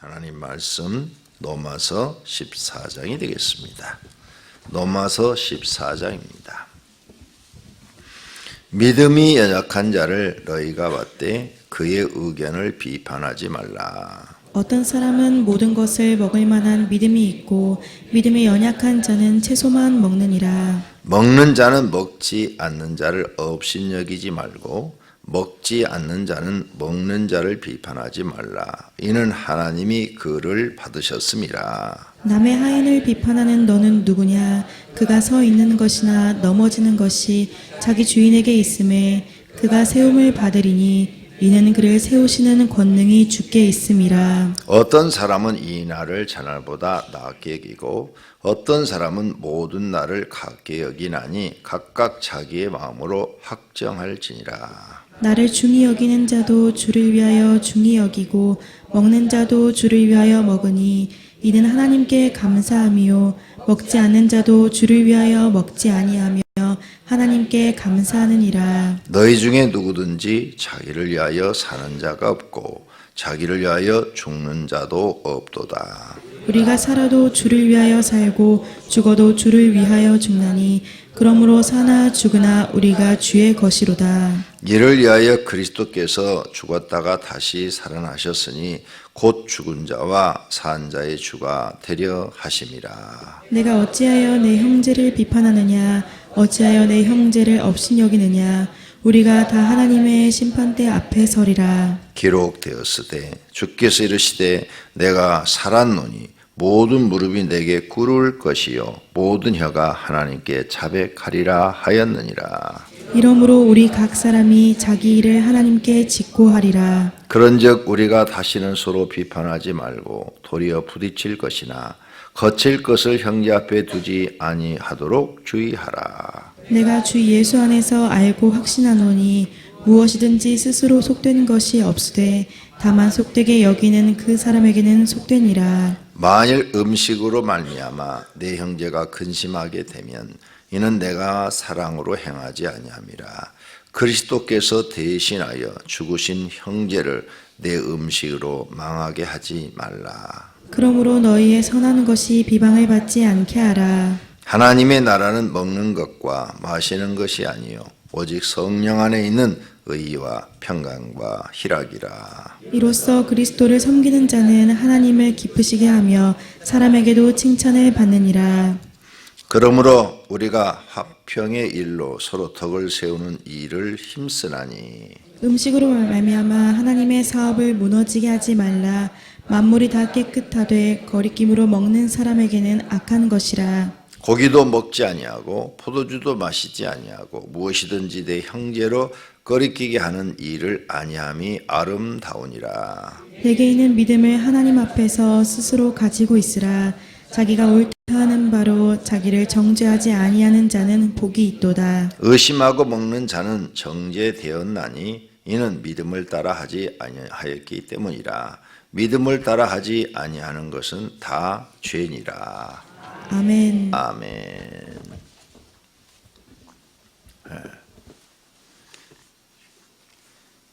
하나님 말씀 로마서 14장이 되겠습니다. 로마서 14장입니다. 믿음이 연약한 자를 너희가 받되 그의 의견을 비판하지 말라. 어떤 사람은 모든 것을 먹을 만한 믿음이 있고 믿음이 연약한 자는 채소만 먹느니라. 먹는 자는 먹지 않는 자를 업신여기지 말고 먹지 않는 자는 먹는 자를 비판하지 말라. 이는 하나님이 그를 받으셨음이라. 남의 하인을 비판하는 너는 누구냐? 그가 서 있는 것이나 넘어지는 것이 자기 주인에게 있음에 그가 세움을 받으리니 이는 그를 세우시는 권능이 주께 있음이라. 어떤 사람은 이 날을 저날보다 낮게 여기고 어떤 사람은 모든 날을 같게 여기나니 각각 자기의 마음으로 확정할지니라. 나를 중히 여기는 자도 주를 위하여 중히 여기고 먹는 자도 주를 위하여 먹으니 이는 하나님께 감사함이요 먹지 않는 자도 주를 위하여 먹지 아니하며 하나님께 감사하느니라. 너희 중에 누구든지 자기를 위하여 사는 자가 없고 자기를 위하여 죽는 자도 없도다. 우리가 살아도 주를 위하여 살고 죽어도 주를 위하여 죽나니 그러므로 사나 죽으나 우리가 주의 것이로다. 이를 위하여 그리스도께서 죽었다가 다시 살아나셨으니 곧 죽은 자와 산 자의 주가 되려 하심이라. 내가 어찌하여 내 형제를 비판하느냐? 어찌하여 내 형제를 업신여기느냐? 우리가 다 하나님의 심판대 앞에 서리라. 기록되었으되 주께서 이르시되 내가 살았노니 모든 무릎이 내게 꿇을 것이요 모든 혀가 하나님께 자백하리라 하였느니라. 이러므로 우리 각 사람이 자기 일을 하나님께 직고하리라. 그런즉 우리가 다시는 서로 비판하지 말고 도리어 부딪힐 것이나 거칠 것을 형제 앞에 두지 아니하도록 주의하라. 내가 주 예수 안에서 알고 확신하노니 무엇이든지 스스로 속되는 것이 없으되 다만 속되게 여기는 그 사람에게는 속되니라. 만일 음식으로 말미암아 내 형제가 근심하게 되면 이는 내가 사랑으로 행하지 아니함이라. 그리스도께서 대신하여 죽으신 형제를 내 음식으로 망하게 하지 말라. 그러므로 너희의 선하는 것이 비방을 받지 않게 하라. 하나님의 나라는 먹는 것과 마시는 것이 아니요 오직 성령 안에 있는 의와 평강과 희락이라. 이로써 그리스도를 섬기는 자는 하나님을 기쁘시게 하며 사람에게도 칭찬을 받느니라. 그러므로 우리가 화평의 일로 서로 덕을 세우는 일을 힘쓰나니 음식으로 말미암아 하나님의 사업을 무너지게 하지 말라. 만물이 다 깨끗하되 거리낌으로 먹는 사람에게는 악한 것이라. 고기도 먹지 아니하고 포도주도 마시지 아니하고 무엇이든지 내 형제로 거리끼게 하는 일을 아니함이 아름다우니라. 내게 있는 믿음을 하나님 앞에서 스스로 가지고 있으라. 자기가 옳다 하는 바로 자기를 정죄하지 아니하는 자는 복이 있도다. 의심하고 먹는 자는 정죄되었나니 이는 믿음을 따라 하지 아니하였기 때문이라. 믿음을 따라 하지 아니하는 것은 다 죄니라. 아멘. 아멘.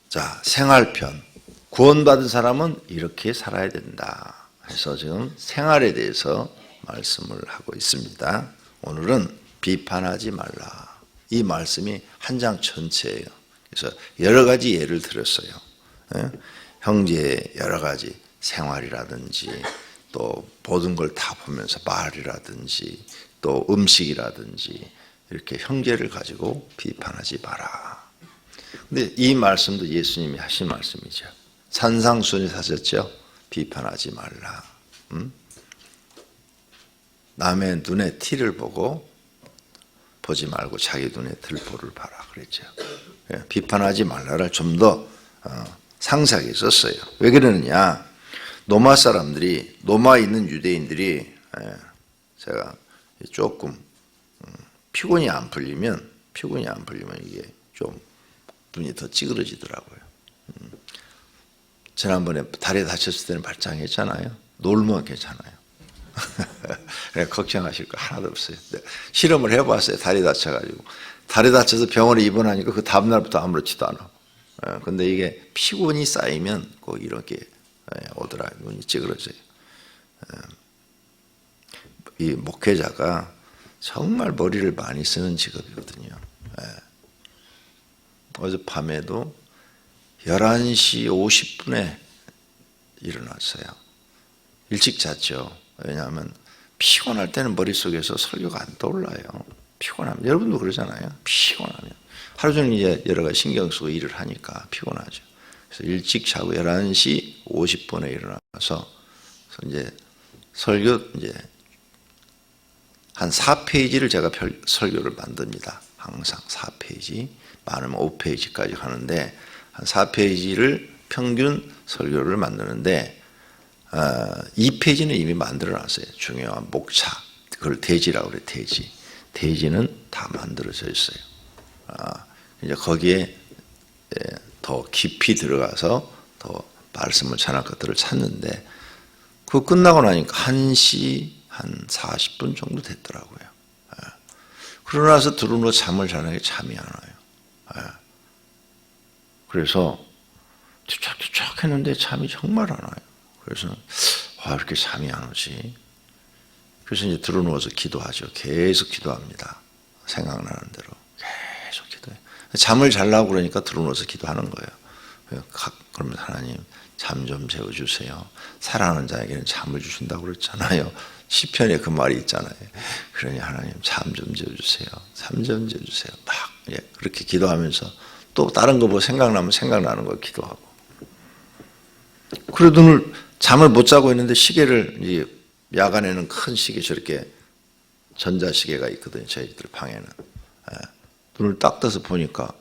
자, 생활편. 구원받은 사람은 이렇게 살아야 된다. 그래서 지금 생활에 대해서 말씀을 하고 있습니다. 오늘은 비판하지 말라. 이 말씀이 한 장 전체예요. 그래서 여러 가지 예를 들었어요. 형제의 여러 가지 생활이라든지 또 모든 걸 다 보면서 말이라든지 또 음식이라든지 이렇게 형제를 가지고 비판하지 마라. 근데 이 말씀도 예수님이 하신 말씀이죠. 산상수훈에 하셨죠. 비판하지 말라. 남의 눈에 티를 보지 말고 자기 눈에 들보를 봐라 그랬죠. 비판하지 말라를 좀 더 상세하게 썼어요. 왜 그러느냐? 로마 사람들이, 로마에 있는 유대인들이 제가 조금 피곤이 안 풀리면 이게 좀 눈이 더 찌그러지더라고요. 지난번에 다리 다쳤을 때는 발장했잖아요. 놀면 괜찮아요. 걱정하실 거 하나도 없어요. 실험을 해봤어요. 다리 다쳐가지고. 다리 다쳐서 병원에 입원하니까 그 다음날부터 아무렇지도 않아. 근데 이게 피곤이 쌓이면 꼭 이렇게 오더라. 눈이 찌그러져요. 이 목회자가 정말 머리를 많이 쓰는 직업이거든요. 어젯밤에도 11시 50분에 일어났어요. 일찍 잤죠. 왜냐하면 피곤할 때는 머릿속에서 설교가 안 떠올라요. 피곤하면. 여러분도 그러잖아요. 피곤하면. 하루 종일 이제 여러 가지 신경 쓰고 일을 하니까 피곤하죠. 그래서 일찍 자고 11시 50분에 일어나서 이제 설교 이제 한 4페이지를 제가 설교를 만듭니다. 항상 4페이지. 많으면 5페이지까지 하는데 한 4페이지를 평균 설교를 만드는데 2페이지는 이미 만들어놨어요. 중요한 목차. 그걸 대지라고 그래요. 대지. 대지는 다 만들어져 있어요. 이제 거기에 더 깊이 들어가서 더 말씀을 전할 것들을 찾는데 그거 끝나고 나니까 1시 한 40분 정도 됐더라고요. 그러고 나서 들어누워 잠을 자는데 잠이 안 와요. 그래서 뒤척뒤척 했는데 잠이 정말 안 와요. 그래서 이렇게 잠이 안 오지. 그래서 이제 들어누워서 기도하죠. 계속 기도합니다. 생각나는 대로 계속 기도해요. 잠을 자려고 그러니까 들어누워서 기도하는 거예요. 그러면 하나님 잠 좀 재워주세요. 사랑하는 자에게는 잠을 주신다고 그랬잖아요. 시편에 그 말이 있잖아요. 그러니 하나님 잠 좀 재워주세요. 잠 좀 재워주세요. 막 그렇게 기도하면서 또 다른 거 뭐 생각나면 생각나는 거 기도하고. 그래도 눈을 잠을 못 자고 있는데 시계를 이제 야간에는 큰 시계 저렇게 전자시계가 있거든요. 저희들 방에는. 눈을 딱 떠서 보니까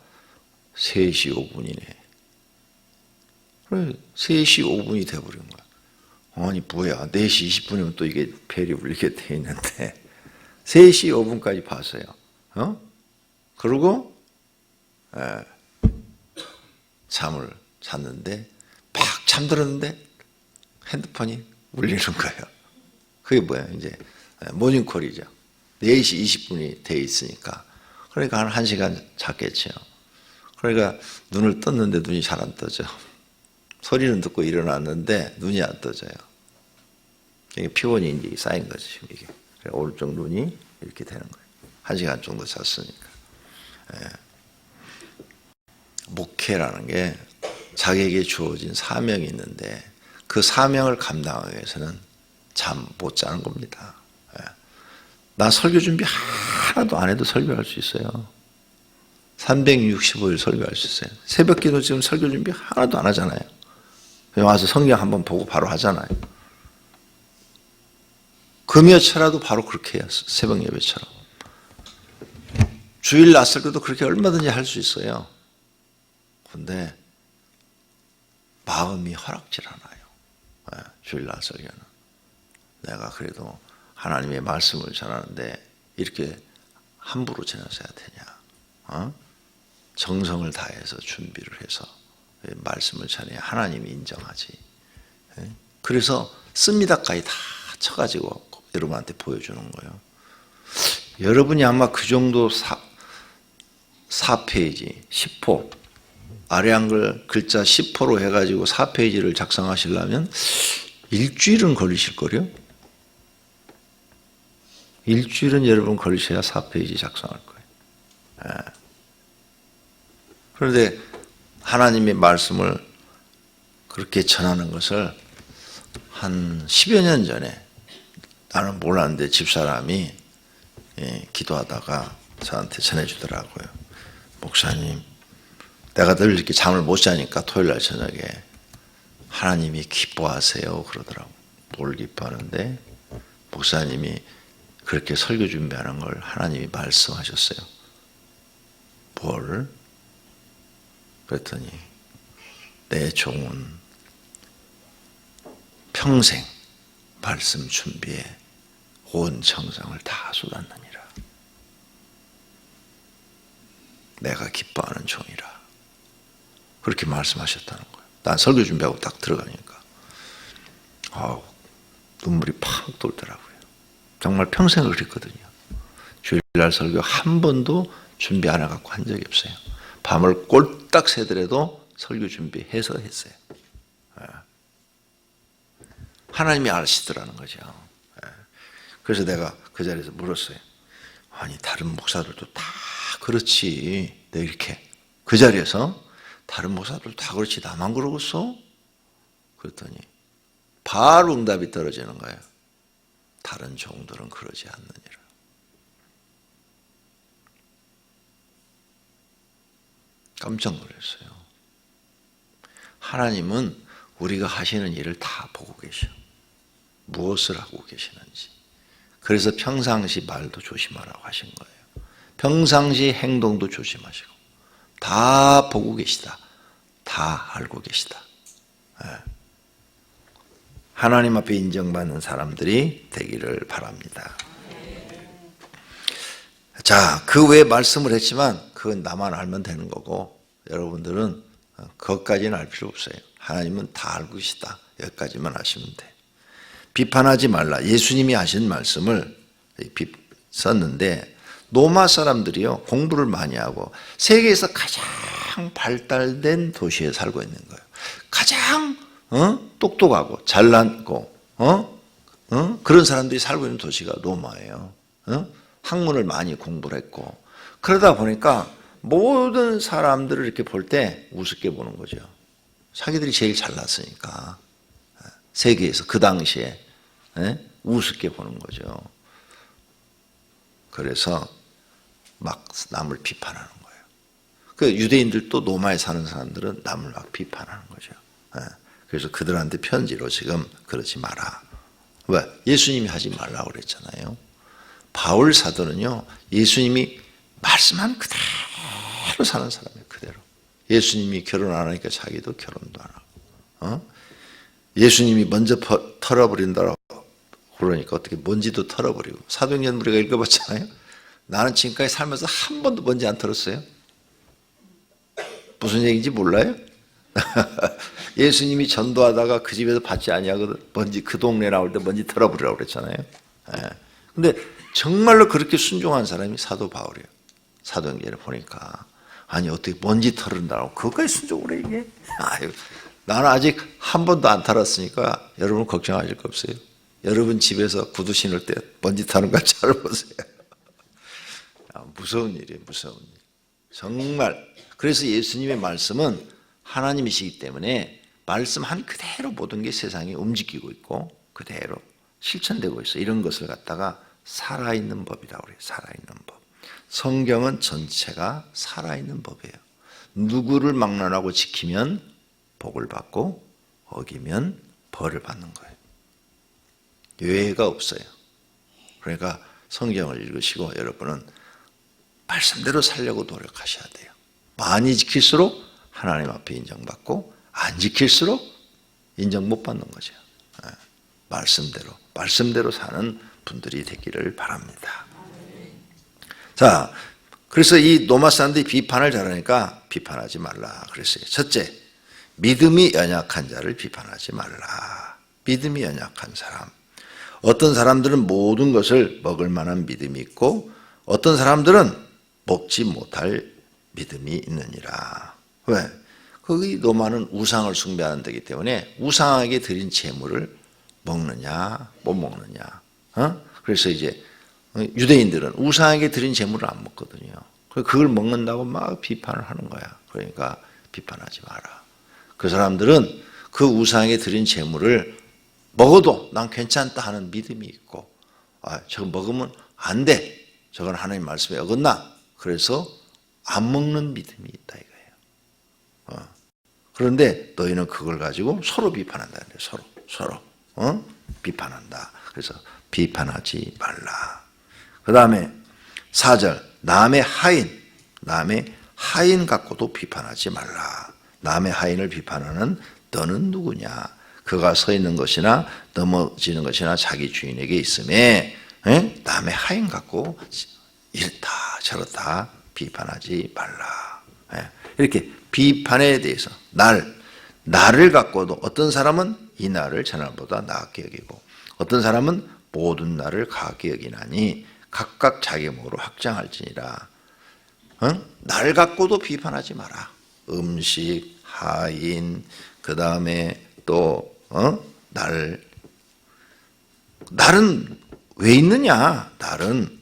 3시 5분이네. 그래 3시 5분이 돼버린 거야. 아니 뭐야 4시 20분이면 또 이게 벨이 울리게 돼 있는데 3시 5분까지 봤어요. 그러고 잠을 잤는데 팍 잠들었는데 핸드폰이 울리는 거예요. 그게 뭐야 이제 모닝콜이죠. 4시 20분이 돼 있으니까 그러니까 한 1시간 잤겠죠. 그러니까 눈을 떴는데 눈이 잘 안 떠져. 소리는 듣고 일어났는데 눈이 안 떠져요. 이게 피곤이 이제 쌓인 거죠. 이게 오른쪽 눈이 이렇게 되는 거예요. 1시간 정도 잤으니까. 목회라는 게 자기에게 주어진 사명이 있는데 그 사명을 감당하기 위해서는 잠 못 자는 겁니다. 나 설교 준비 하나도 안 해도 설교할 수 있어요. 365일 설교할 수 있어요. 새벽 기도 지금 설교 준비 하나도 안 하잖아요. 그냥 와서 성경 한번 보고 바로 하잖아요. 금요철라도 바로 그렇게 해요. 새벽 예배처럼. 주일 났을 때도 그렇게 얼마든지 할 수 있어요. 근데 마음이 허락질 않아요. 주일 날 설교는. 내가 그래도 하나님의 말씀을 전하는데 이렇게 함부로 지나서야 되냐. 정성을 다해서 준비를 해서 말씀을 전해야 하나님이 인정하지. 그래서 씁니다까지 다 쳐가지고 여러분한테 보여주는 거예요. 여러분이 아마 그 정도 4페이지, 10호, 아래 한글 글자 10호로 해가지고 4페이지를 작성하시려면 일주일은 걸리실걸요? 일주일은 여러분 걸리셔야 4페이지 작성할 거예요. 그런데 하나님의 말씀을 그렇게 전하는 것을 한 10여 년 전에 나는 몰랐는데 집사람이 기도하다가 저한테 전해주더라고요. 목사님, 내가 늘 이렇게 잠을 못 자니까 토요일 날 저녁에 하나님이 기뻐하세요 그러더라고요. 뭘 기뻐하는데? 목사님이 그렇게 설교 준비하는 걸 하나님이 말씀하셨어요. 뭘? 그랬더니 내 종은 평생 말씀 준비에 온 정성을 다 쏟았느니라. 내가 기뻐하는 종이라. 그렇게 말씀하셨다는 거예요. 난 설교 준비하고 딱 들어가니까 눈물이 팍 돌더라고요. 정말 평생을 그랬거든요. 주일날 설교 한 번도 준비 안 해갖고 한 적이 없어요. 밤을 꼴딱 새더라도 설교 준비해서 했어요. 하나님이 아시더라는 거죠. 예. 그래서 내가 그 자리에서 물었어요. 아니 다른 목사들도 다 그렇지. 내가 이렇게 그 자리에서 다른 목사들도 다 그렇지 나만 그러겠어? 그랬더니 바로 응답이 떨어지는 거예요. 다른 종들은 그러지 않느니라. 깜짝 놀랐어요. 하나님은 우리가 하시는 일을 다 보고 계셔. 무엇을 하고 계시는지. 그래서 평상시 말도 조심하라고 하신 거예요. 평상시 행동도 조심하시고 다 보고 계시다. 다 알고 계시다. 하나님 앞에 인정받는 사람들이 되기를 바랍니다. 자, 그 외에 말씀을 했지만 그건 나만 알면 되는 거고 여러분들은 그것까지는 알 필요 없어요. 하나님은 다 알고 계시다. 여기까지만 하시면 돼. 비판하지 말라. 예수님이 하신 말씀을 썼는데 로마 사람들이요 공부를 많이 하고 세계에서 가장 발달된 도시에 살고 있는 거예요. 가장 똑똑하고 잘났고 그런 사람들이 살고 있는 도시가 로마예요. 학문을 많이 공부를 했고 그러다 보니까 모든 사람들을 이렇게 볼 때 우습게 보는 거죠. 자기들이 제일 잘났으니까 세계에서 그 당시에 우습게 보는 거죠. 그래서 막 남을 비판하는 거예요. 그 유대인들도 로마에 사는 사람들은 남을 막 비판하는 거죠. 그래서 그들한테 편지로 지금 그러지 마라. 왜? 예수님이 하지 말라고 그랬잖아요. 바울 사도는요, 예수님이 말씀한 그대로 사는 사람이에요, 그대로. 예수님이 결혼 안 하니까 자기도 결혼도 안 하고. 예수님이 먼저 털어버린다고 그러니까 어떻게 먼지도 털어버리고. 사도행전 우리가 읽어봤잖아요. 나는 지금까지 살면서 한 번도 먼지 안 털었어요. 무슨 얘기인지 몰라요? 예수님이 전도하다가 그 집에서 받지 아니하거든. 먼지 그 동네 나올 때 먼지 털어버리라고 그랬잖아요. 근데 정말로 그렇게 순종한 사람이 사도 바울이에요. 사도행전에 보니까 아니 어떻게 먼지 털은다고 그것까지 순종을 해 이게? 아유, 나는 아직 한 번도 안 털었으니까 여러분 걱정하실 거 없어요. 여러분 집에서 구두 신을 때 먼지 타는 걸 잘 보세요. 무서운 일이에요, 무서운 일. 정말. 그래서 예수님의 말씀은 하나님이시기 때문에 말씀한 그대로 모든 게 세상에 움직이고 있고 그대로 실천되고 있어요. 이런 것을 갖다가 살아있는 법이라고 그래요. 살아있는 법. 성경은 전체가 살아있는 법이에요. 누구를 막론하고 지키면 복을 받고 어기면 벌을 받는 거예요. 예외가 없어요. 그러니까 성경을 읽으시고 여러분은 말씀대로 살려고 노력하셔야 돼요. 많이 지킬수록 하나님 앞에 인정받고 안 지킬수록 인정 못 받는 거죠. 말씀대로 사는 분들이 되기를 바랍니다. 자, 그래서 이 로마 사람들이 비판을 잘하니까 비판하지 말라 그랬어요. 첫째, 믿음이 연약한 자를 비판하지 말라. 믿음이 연약한 사람. 어떤 사람들은 모든 것을 먹을 만한 믿음이 있고 어떤 사람들은 먹지 못할 믿음이 있느니라. 왜? 거기 로마는 우상을 숭배하는 데이기 때문에 우상에게 드린 제물을 먹느냐 못 먹느냐. 그래서 이제 유대인들은 우상에게 드린 제물을 안 먹거든요. 그걸 먹는다고 막 비판을 하는 거야. 그러니까 비판하지 마라. 그 사람들은 그 우상에게 드린 제물을 먹어도 난 괜찮다 하는 믿음이 있고 저거 먹으면 안 돼. 저건 하나님 말씀에 어긋나. 그래서 안 먹는 믿음이 있다 이거예요. 그런데 너희는 그걸 가지고 서로 비판한다. 서로 비판한다. 그래서 비판하지 말라. 그 다음에 4절 남의 하인 갖고도 비판하지 말라. 남의 하인을 비판하는 너는 누구냐? 그가 서 있는 것이나 넘어지는 것이나 자기 주인에게 있음에 남의 하인 갖고 이렇다 저렇다 비판하지 말라. 이렇게 비판에 대해서 나를 갖고도 어떤 사람은 이 날을 저날보다 나았게 여기고 어떤 사람은 모든 날을 가게 여기나니 각각 자기 몸으로 확장할지니라. 날 갖고도 비판하지 마라. 음식, 하인, 그 다음에 또 날 날은 왜 있느냐? 날은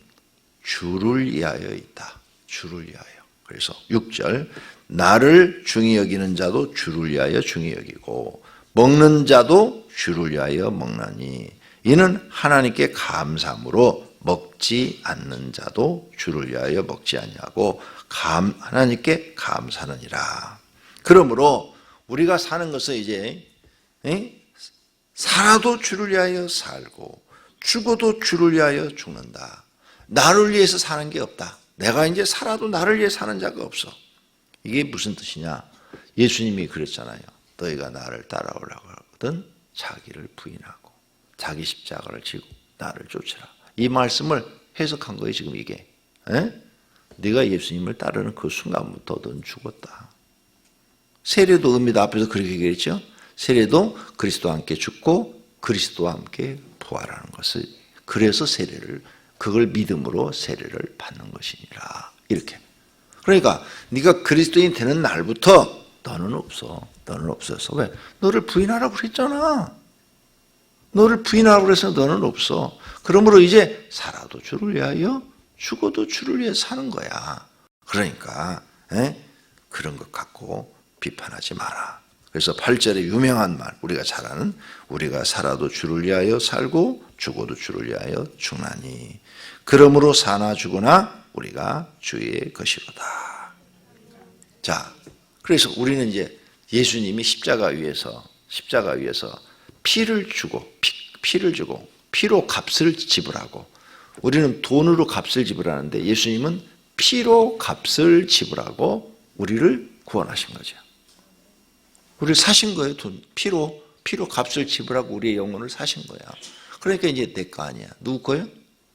주를 위하여 있다. 주를 위하여. 그래서 6절 나를 중히 여기는 자도 주를 위하여 중히 여기고 먹는 자도 주를 위하여 먹나니 이는 하나님께 감사함으로 먹지 않는 자도 주를 위하여 먹지 아니하고 하나님께 감사하느니라. 그러므로 우리가 사는 것은 이제 살아도 주를 위하여 살고 죽어도 주를 위하여 죽는다. 나를 위해서 사는 게 없다. 내가 이제 살아도 나를 위해 사는 자가 없어. 이게 무슨 뜻이냐? 예수님이 그랬잖아요. 너희가 나를 따라오려고 하거든 자기를 부인하고 자기 십자가를 지고 나를 쫓으라. 이 말씀을 해석한 거예요. 지금 이게. 네가 예수님을 따르는 그 순간부터 넌 죽었다. 세례도 의미도 앞에서 그렇게 얘기했죠. 세례도 그리스도와 함께 죽고 그리스도와 함께 부활하는 것을, 그래서 세례를, 그걸 믿음으로 세례를 받는 것이니라. 이렇게. 그러니까 네가 그리스도인 되는 날부터 너는 없어. 너는 없어서. 왜? 너를 부인하라고 그랬잖아. 너를 부인하라고 그래서 너는 없어. 그러므로 이제 살아도 주를 위하여 죽어도 주를 위해 사는 거야. 그러니까 그런 것 갖고 비판하지 마라. 그래서 8절에 유명한 말, 우리가 잘 아는, 우리가 살아도 주를 위하여 살고 죽어도 주를 위하여 죽나니 그러므로 사나 죽으나 우리가 주의 것이로다. 자, 그래서 우리는 이제 예수님이 십자가 위에서 피를 주고 피로 값을 지불하고, 우리는 돈으로 값을 지불하는데 예수님은 피로 값을 지불하고 우리를 구원하신 거죠. 우리를 사신 거예요. 피로 값을 지불하고 우리의 영혼을 사신 거야. 그러니까 이제 내 거 아니야. 누구 거예요?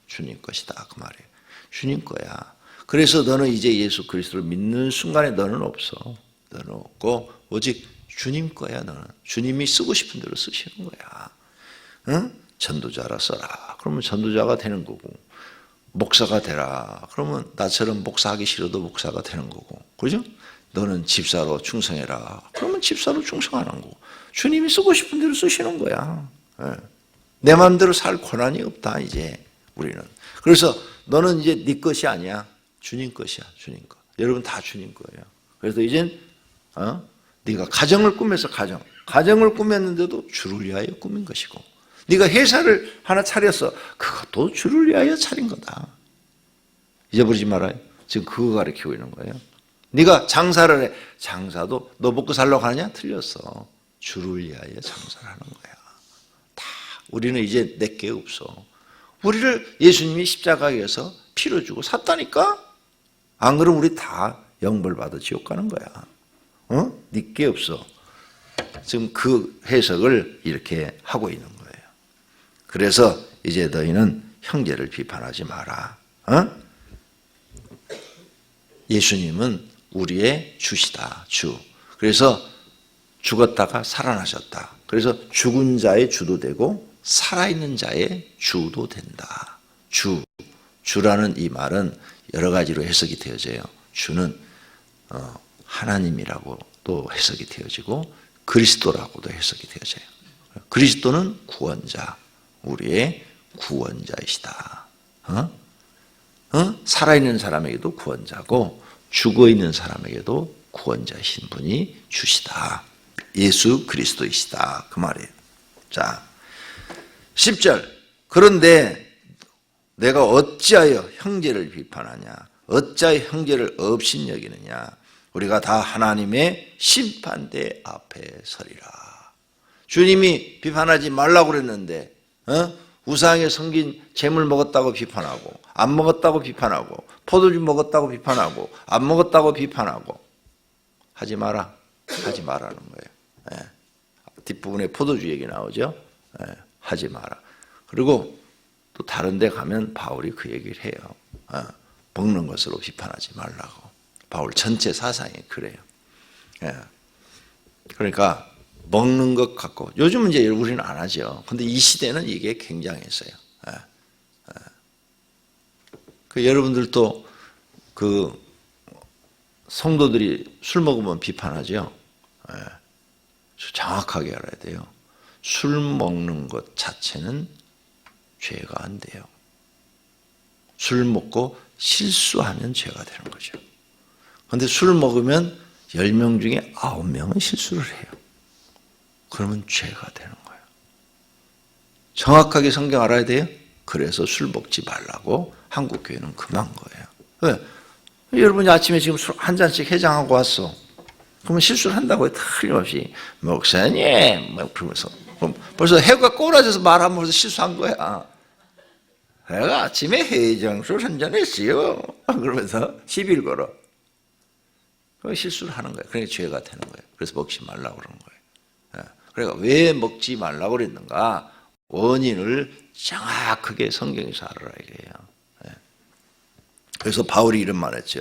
주님 것이다. 그 말이에요. 주님 거야. 그래서 너는 이제 예수 그리스도를 믿는 순간에 너는 없어. 너는 없고 오직 주님 거야. 너는 주님이 쓰고 싶은 대로 쓰시는 거야. 응? 전도자라 써라. 그러면 전도자가 되는 거고, 목사가 되라. 그러면 나처럼 목사하기 싫어도 목사가 되는 거고, 그죠? 너는 집사로 충성해라. 그러면 집사로 충성하는 거고, 주님이 쓰고 싶은 대로 쓰시는 거야. 내 마음대로 살 권한이 없다. 이제 우리는. 그래서 너는 이제 네 것이 아니야. 주님 것이야. 주님 것. 여러분 다 주님 거예요. 그래서 이젠 네가 가정을 꾸며서 가정을 꾸몄는데도 주를 위하여 꾸민 것이고, 네가 회사를 하나 차렸어. 그것도 주를 위하여 차린 거다. 잊어버리지 말아요. 지금 그거 가르치고 있는 거예요. 네가 장사를 해. 장사도 너 먹고 살려고 하느냐? 틀렸어. 주를 위하여 장사를 하는 거야. 다 우리는 이제 내게 없어. 우리를 예수님이 십자가에서 피로 주고 샀다니까? 안 그러면 우리 다 영벌받아 지옥 가는 거야. 내게 없어. 지금 그 해석을 이렇게 하고 있는 거예요. 그래서 이제 너희는 형제를 비판하지 마라. 예수님은 우리의 주시다. 주. 그래서 죽었다가 살아나셨다. 그래서 죽은 자의 주도 되고 살아있는 자의 주도 된다. 주라는 이 말은 여러 가지로 해석이 되어져요. 주는 하나님이라고도 해석이 되어지고 그리스도라고도 해석이 되어져요. 그리스도는 구원자, 우리의 구원자이시다. 살아있는 사람에게도 구원자고 죽어있는 사람에게도 구원자이신 분이 주시다. 예수 그리스도이시다. 그 말이에요. 자, 10절. 그런데 내가 어찌하여 형제를 비판하냐? 어찌하여 형제를 업신여기느냐? 우리가 다 하나님의 심판대 앞에 서리라. 주님이 비판하지 말라고 그랬는데 우상에 섬긴 재물 먹었다고 비판하고, 안 먹었다고 비판하고, 포도주 먹었다고 비판하고, 안 먹었다고 비판하고, 하지 마라. 하지 마라는 거예요. 뒷부분에 포도주 얘기 나오죠. 하지 마라. 그리고 또 다른 데 가면 바울이 그 얘기를 해요. 먹는 것으로 비판하지 말라고. 바울 전체 사상이 그래요. 그러니까 먹는 것 갖고, 요즘은 이제 우리는 안 하죠. 근데 이 시대는 이게 굉장했어요. 그 여러분들도 그 성도들이 술 먹으면 비판하죠. 정확하게 알아야 돼요. 술 먹는 것 자체는 죄가 안 돼요. 술 먹고 실수하면 죄가 되는 거죠. 그런데 술 먹으면 10명 중에 9명은 실수를 해요. 그러면 죄가 되는 거예요. 정확하게 성경 알아야 돼요. 그래서 술 먹지 말라고 한국교회는 금한 거예요. 왜? 여러분이 아침에 지금 술 한 잔씩 해장하고 왔어. 그러면 실수를 한다고요. 틀림없이. 목사님 막 그러면서 그럼 벌써 해가 꼬라져서 말하면 벌써 실수한 거야. 내가 아침에 해장술 한 잔 했어요. 그러면서 시비를 걸어. 그럼 실수를 하는 거예요. 그러니까 죄가 되는 거예요. 그래서 먹지 말라고 그러는 거예요. 그러니까 왜 먹지 말라고 그랬는가? 원인을 정확하게 성경에서 알아라 이거예요. 그래서 바울이 이런 말 했죠.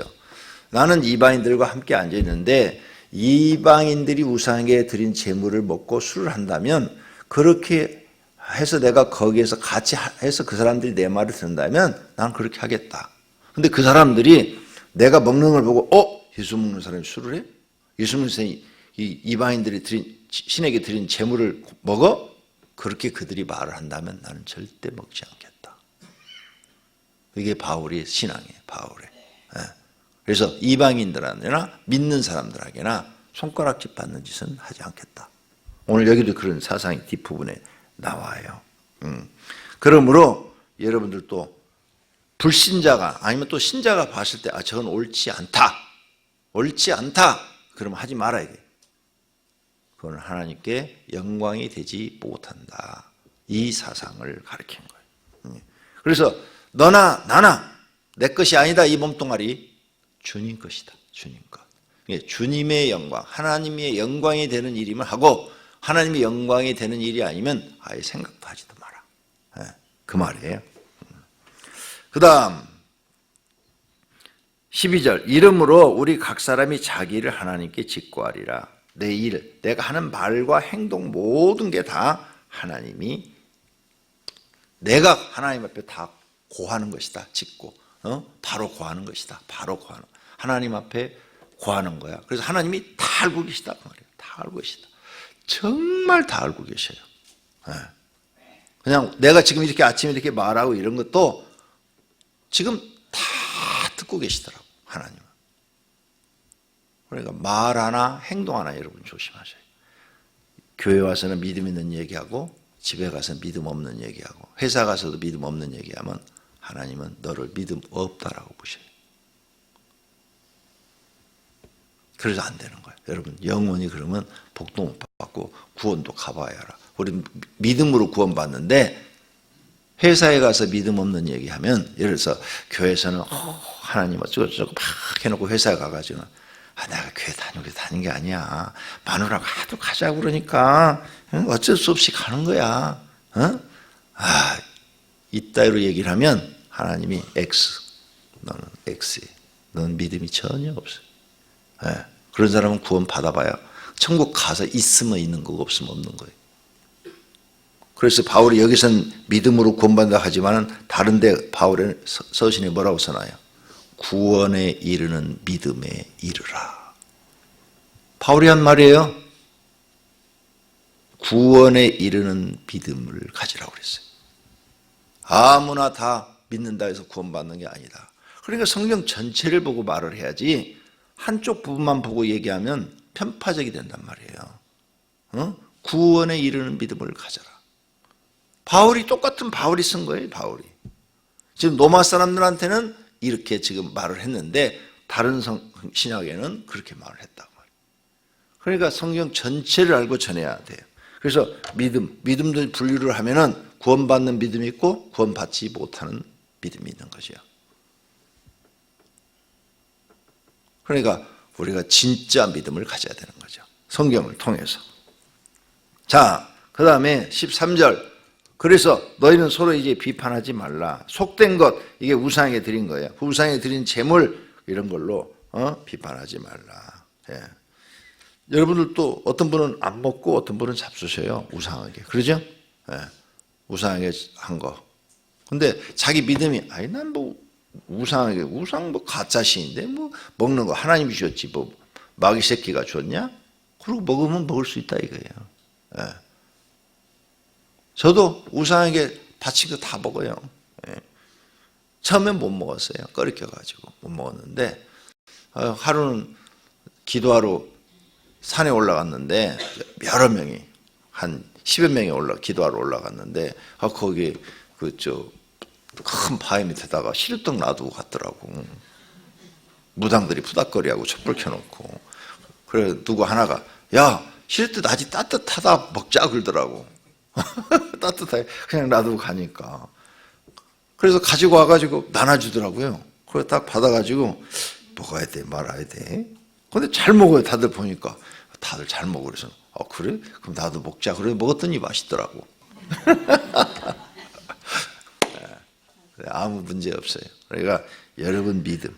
나는 이방인들과 함께 앉아 있는데 이방인들이 우상에게 드린 제물을 먹고 술을 한다면 그렇게 해서 내가 거기에서 같이 해서 그 사람들이 내 말을 듣는다면 나는 그렇게 하겠다. 근데 그 사람들이 내가 먹는 걸 보고 예수 먹는 사람이 술을 해? 예수 먹는 사람이 이방인들이 신에게 드린 제물을 먹어? 그렇게 그들이 말을 한다면 나는 절대 먹지 않겠다. 이게 바울의 신앙이에요. 바울의. 그래서 이방인들한테나 믿는 사람들에게나 손가락질 받는 짓은 하지 않겠다. 오늘 여기도 그런 사상이 뒷부분에 나와요. 그러므로 여러분들도 불신자가 아니면 또 신자가 봤을 때 저건 옳지 않다. 그러면 하지 말아야 돼. 그건 하나님께 영광이 되지 못한다. 이 사상을 가르친 거예요. 그래서 너나 나나 내 것이 아니다. 이 몸뚱아리 주님 것이다. 주님 것. 주님의 영광, 하나님의 영광이 되는 일임을 하고 하나님의 영광이 되는 일이 아니면 아예 생각도 하지도 마라. 그 말이에요. 그 다음 12절 이러므로 우리 각 사람이 자기를 하나님께 직고하리라. 내 일, 내가 하는 말과 행동 모든 게 다 하나님이 내가 하나님 앞에 다 고하는 것이다. 직고 바로 고하는 것이다. 바로 고하는 하나님 앞에 고하는 거야. 그래서 하나님이 다 알고 계시다 그 말이에요. 다 알고 계시다. 정말 다 알고 계셔요. 그냥 내가 지금 이렇게 아침에 이렇게 말하고 이런 것도 지금 다 듣고 계시더라고 하나님은. 그러니까 말 하나 행동 하나 여러분 조심하셔요. 교회 와서는 믿음 있는 얘기하고 집에 가서 믿음 없는 얘기하고 회사 가서도 믿음 없는 얘기하면 하나님은 너를 믿음 없다라고 보셔요. 그래서 안 되는 거예요. 여러분 영원히 그러면 복도 못 받고 구원도 가봐야 알아. 우리 믿음으로 구원받는데 회사에 가서 믿음 없는 얘기하면 예를 들어서 교회에서는 하나님 어쩌고저쩌고 막 해놓고 회사에 가가지고 내가 교회 다닌 게 아니야. 마누라가 하도 가자고 그러니까 어쩔 수 없이 가는 거야. 이따위로 얘기를 하면 하나님이 X, 너는 X에 너는 믿음이 전혀 없어. 그런 사람은 구원 받아봐야 천국 가서 있으면 있는 거고 없으면 없는 거예요. 그래서 바울이 여기서는 믿음으로 구원받는다 하지만 다른 데 바울의 서신에 뭐라고 써놔요? 구원에 이르는 믿음에 이르라. 바울이 한 말이에요. 구원에 이르는 믿음을 가지라고 그랬어요. 아무나 다 믿는다 해서 구원받는 게 아니다. 그러니까 성경 전체를 보고 말을 해야지 한쪽 부분만 보고 얘기하면 편파적이 된단 말이에요. 구원에 이르는 믿음을 가져라. 바울이 똑같은 바울이 쓴 거예요. 바울이. 지금 로마 사람들한테는 이렇게 지금 말을 했는데 다른 신약에는 그렇게 말을 했다고 말이에요. 그러니까 성경 전체를 알고 전해야 돼요. 그래서 믿음들 분류를 하면은 구원받는 믿음이 있고 구원받지 못하는 믿음이 있는 거죠. 그러니까 우리가 진짜 믿음을 가져야 되는 거죠. 성경을 통해서. 자, 그 다음에 13절. 그래서 너희는 서로 이제 비판하지 말라. 속된 것, 이게 우상에 드린 거예요. 그 우상에 드린 재물 이런 걸로 비판하지 말라. 예. 여러분들도 어떤 분은 안 먹고 어떤 분은 잡수셔요. 우상하게. 그러죠? 예. 우상하게 한 거. 근데 자기 믿음이 난 뭐 우상하게 우상 뭐 가짜신인데 뭐 먹는 거 하나님이 주셨지 뭐 마귀 새끼가 줬냐? 그리고 먹으면 먹을 수 있다 이거예요. 예. 저도 우상에게 다친 거 다 먹어요. 예. 처음엔 못 먹었어요. 꺼리껴가지고 못 먹었는데 하루는 기도하러 산에 올라갔는데 여러 명이 한 10여 명이 기도하러 올라갔는데 거기 큰 바위 밑에다가 실떡 놔두고 갔더라고. 무당들이 부닥거리하고 촛불 켜놓고. 그래 누구 하나가 야 실뜻 아직 따뜻하다 먹자 그러더라고. 따뜻하게 그냥 놔두고 가니까. 그래서 가지고 와가지고 나눠주더라고요. 그걸 딱 받아가지고 먹어야 돼 말아야 돼. 근데 잘 먹어요. 다들 보니까 다들 잘 먹어. 그래서 그래? 그럼 나도 먹자. 그래 먹었더니 맛있더라고. 아무 문제 없어요. 그러니까 여러분 믿음.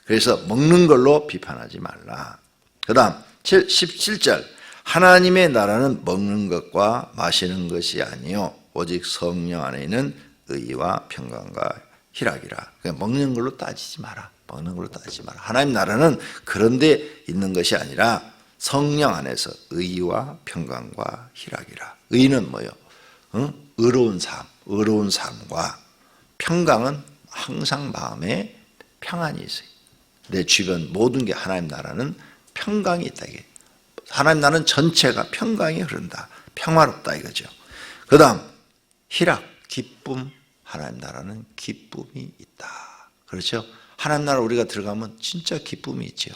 그래서 먹는 걸로 비판하지 말라. 그 다음 17절 하나님의 나라는 먹는 것과 마시는 것이 아니요 오직 성령 안에 있는 의와 평강과 희락이라. 그러니까 먹는 걸로 따지지 마라. 먹는 걸로 따지지 마라. 하나님 나라는 그런 데 있는 것이 아니라 성령 안에서 의와 평강과 희락이라. 의는 뭐요? 의로운 삶, 의로운 삶과 평강은 항상 마음에 평안이 있어요. 내 주변 모든 게 하나님 나라는 평강이 있다. 이게 하나님 나라는 전체가 평강이 흐른다. 평화롭다 이거죠. 그 다음 희락, 기쁨. 하나님 나라는 기쁨이 있다. 그렇죠? 하나님 나라 우리가 들어가면 진짜 기쁨이 있죠.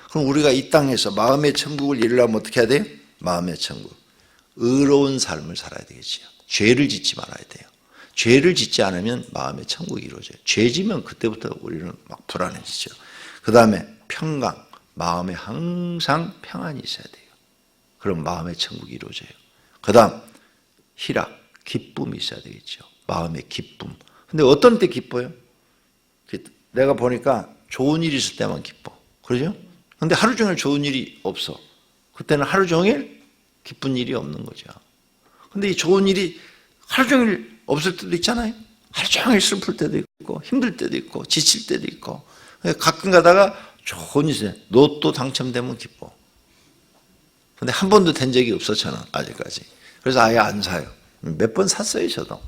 그럼 우리가 이 땅에서 마음의 천국을 이루려면 어떻게 해야 돼요? 마음의 천국. 의로운 삶을 살아야 되겠죠. 죄를 짓지 말아야 돼요. 죄를 짓지 않으면 마음의 천국이 이루어져요. 죄 지면 그때부터 우리는 막 불안해지죠. 그 다음에 평강. 마음에 항상 평안이 있어야 돼요. 그럼 마음의 천국이 이루어져요. 그 다음 희락. 기쁨이 있어야 되겠죠. 마음의 기쁨. 근데 어떤 때 기뻐요? 내가 보니까 좋은 일이 있을 때만 기뻐. 그러죠? 근데 하루 종일 좋은 일이 없어. 그때는 하루 종일 기쁜 일이 없는 거죠. 근데 이 좋은 일이 하루 종일 없을 때도 있잖아요. 하루 종일 슬플 때도 있고 힘들 때도 있고 지칠 때도 있고 가끔 가다가 좋은 일이 로또 당첨되면 기뻐. 근데 한 번도 된 적이 없어 저는 아직까지. 그래서 아예 안 사요. 몇 번 샀어요 저도.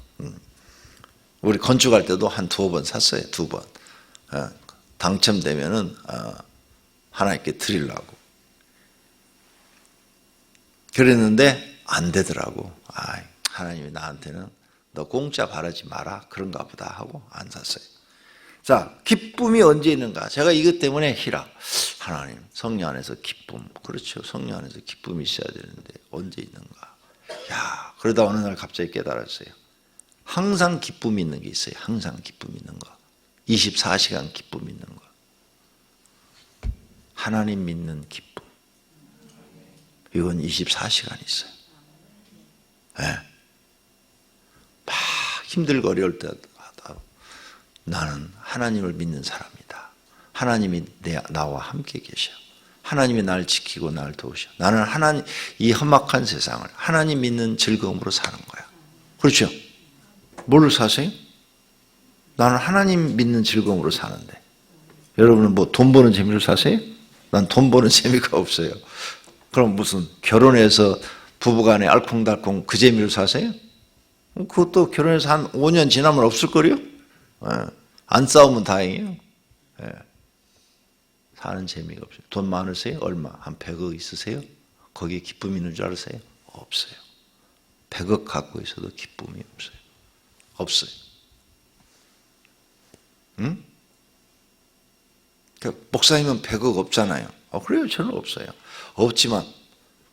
우리 건축할 때도 한 2번 샀어요. 2번. 당첨되면은 하나님께 드리려고. 그랬는데 안 되더라고. 하나님이 나한테는 너 공짜 바라지 마라. 그런가 보다 하고 안 샀어요. 자, 기쁨이 언제 있는가? 제가 이것 때문에 희락. 하나님, 성령 안에서 기쁨. 그렇죠. 성령 안에서 기쁨이 있어야 되는데 언제 있는가? 야, 그러다 어느 날 갑자기 깨달았어요. 항상 기쁨이 있는 게 있어요. 항상 기쁨이 있는 거. 24시간 기쁨이 있는 거. 하나님 믿는 기쁨. 이건 24시간 있어요. 막 힘들고 어려울 때 나는 하나님을 믿는 사람이다. 하나님이 나와 함께 계셔. 하나님이 나를 지키고 나를 도우셔. 나는 이 험악한 세상을 하나님 믿는 즐거움으로 사는 거야. 그렇죠? 뭘로 사세요? 나는 하나님 믿는 즐거움으로 사는데. 여러분은 뭐 돈 버는 재미로 사세요? 난 돈 버는 재미가 없어요. 그럼 무슨 결혼해서 부부간에 알콩달콩 그 재미로 사세요? 그것도 결혼해서 한 5년 지나면 없을 거요? 안 싸우면 다행이에요. 사는 재미가 없어요. 돈 많으세요? 얼마? 한 100억 있으세요? 거기에 기쁨이 있는 줄 알으세요? 없어요. 100억 갖고 있어도 기쁨이 없어요. 없어요. 응? 목사님은 100억 없잖아요. 그래요. 저는 없어요. 없지만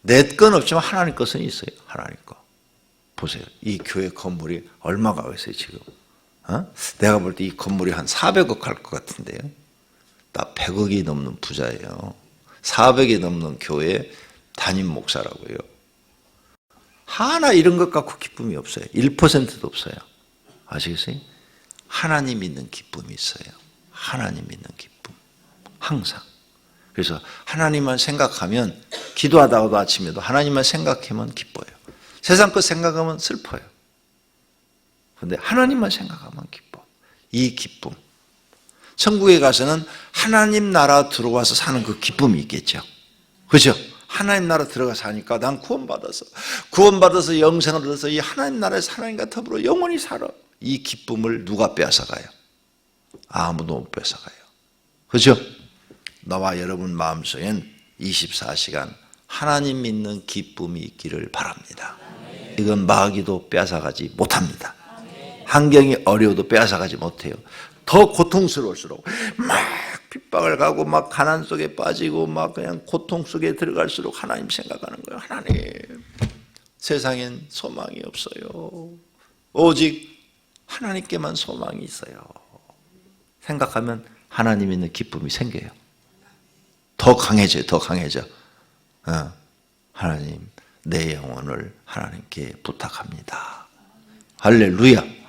내 건 없지만 하나님 것은 있어요. 하나님 거. 보세요. 이 교회 건물이 얼마가 있어요 지금. 내가 볼 때 이 건물이 한 400억 갈 것 같은데요. 나 100억이 넘는 부자예요. 400이 넘는 교회 담임 목사라고요. 하나 이런 것 갖고 기쁨이 없어요. 1%도 없어요. 아시겠어요? 하나님 믿는 기쁨이 있어요. 하나님 믿는 기쁨. 항상. 그래서 하나님만 생각하면 기도하다가도 아침에도 하나님만 생각하면 기뻐요. 세상 것 생각하면 슬퍼요. 그런데 하나님만 생각하면 기뻐. 이 기쁨. 천국에 가서는 하나님 나라 들어와서 사는 그 기쁨이 있겠죠. 그렇죠? 하나님 나라 들어가 사니까 난 구원받아서 영생을 얻어서 이 하나님 나라에서 하나님과 더불어 영원히 살아. 이 기쁨을 누가 뺏어가요? 아무도 못 뺏어가요. 그렇죠? 나와 여러분 마음속엔 24시간 하나님 믿는 기쁨이 있기를 바랍니다. 이건 마귀도 빼앗아가지 못합니다. 환경이 어려워도 빼앗아가지 못해요. 더 고통스러울수록 막 핍박을 가고 막 가난 속에 빠지고 막 그냥 고통 속에 들어갈수록 하나님 생각하는 거예요. 하나님, 세상엔 소망이 없어요. 오직 하나님께만 소망이 있어요. 생각하면 하나님 있는 기쁨이 생겨요. 더 강해져요. 더 강해져. 하나님, 내 영혼을 하나님께 부탁합니다. 할렐루야.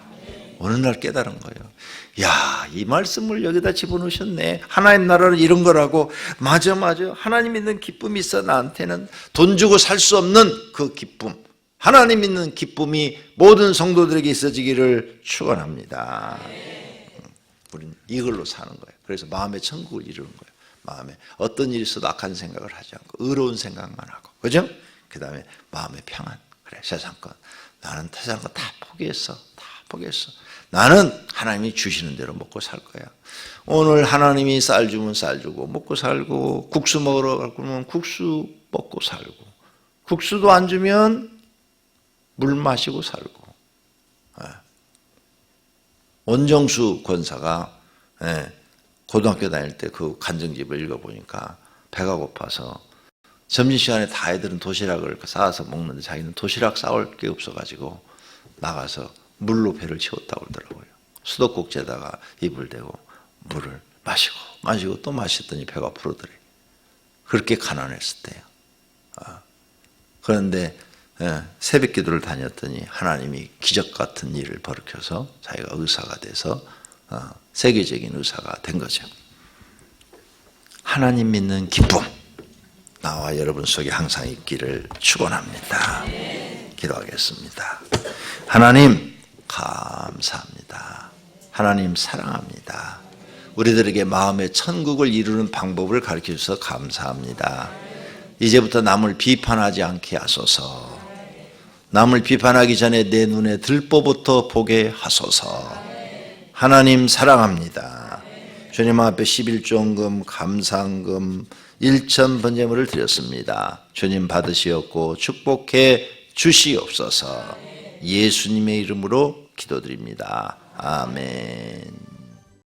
어느 날 깨달은 거예요. 야, 이 말씀을 여기다 집어넣으셨네. 하나님 나라는 이런 거라고. 맞아. 하나님 있는 기쁨이 있어. 나한테는 돈 주고 살 수 없는 그 기쁨, 하나님 있는 기쁨이 모든 성도들에게 있어지기를 축원합니다. 우리는 이걸로 사는 거예요. 그래서 마음의 천국을 이루는 거예요. 마음에 어떤 일이 있어도 악한 생각을 하지 않고 의로운 생각만 하고, 그죠? 그 다음에 마음의 평안. 그래, 세상 것, 나는 세상 것 다 포기했어. 나는 하나님이 주시는 대로 먹고 살 거야. 오늘 하나님이 쌀 주면 쌀 주고 먹고 살고, 국수 먹으러 가면 국수 먹고 살고, 국수도 안 주면 물 마시고 살고. 원정수 권사가 고등학교 다닐 때 그 간증집을 읽어보니까 배가 고파서 점심시간에 다 애들은 도시락을 싸서 먹는데 자기는 도시락 싸올 게 없어가지고 나가서 물로 배를 채웠다고 그러더라고요. 수도꼭지에다가 입을 대고 물을 마시고 또 마셨더니 배가 부르더래. 그렇게 가난했을 때요. 그런데 새벽 기도를 다녔더니 하나님이 기적 같은 일을 벌이켜서 자기가 의사가 돼서 세계적인 의사가 된 거죠. 하나님 믿는 기쁨, 나와 여러분 속에 항상 있기를 축원합니다. 기도하겠습니다. 하나님 감사합니다. 하나님 사랑합니다. 우리들에게 마음의 천국을 이루는 방법을 가르쳐 주셔서 감사합니다. 이제부터 남을 비판하지 않게 하소서. 남을 비판하기 전에 내 눈에 들보부터 보게 하소서. 하나님 사랑합니다. 주님 앞에 11조원금, 감사헌금, 1천 번제물을 드렸습니다. 주님 받으시옵고 축복해 주시옵소서. 예수님의 이름으로 기도드립니다. 아멘.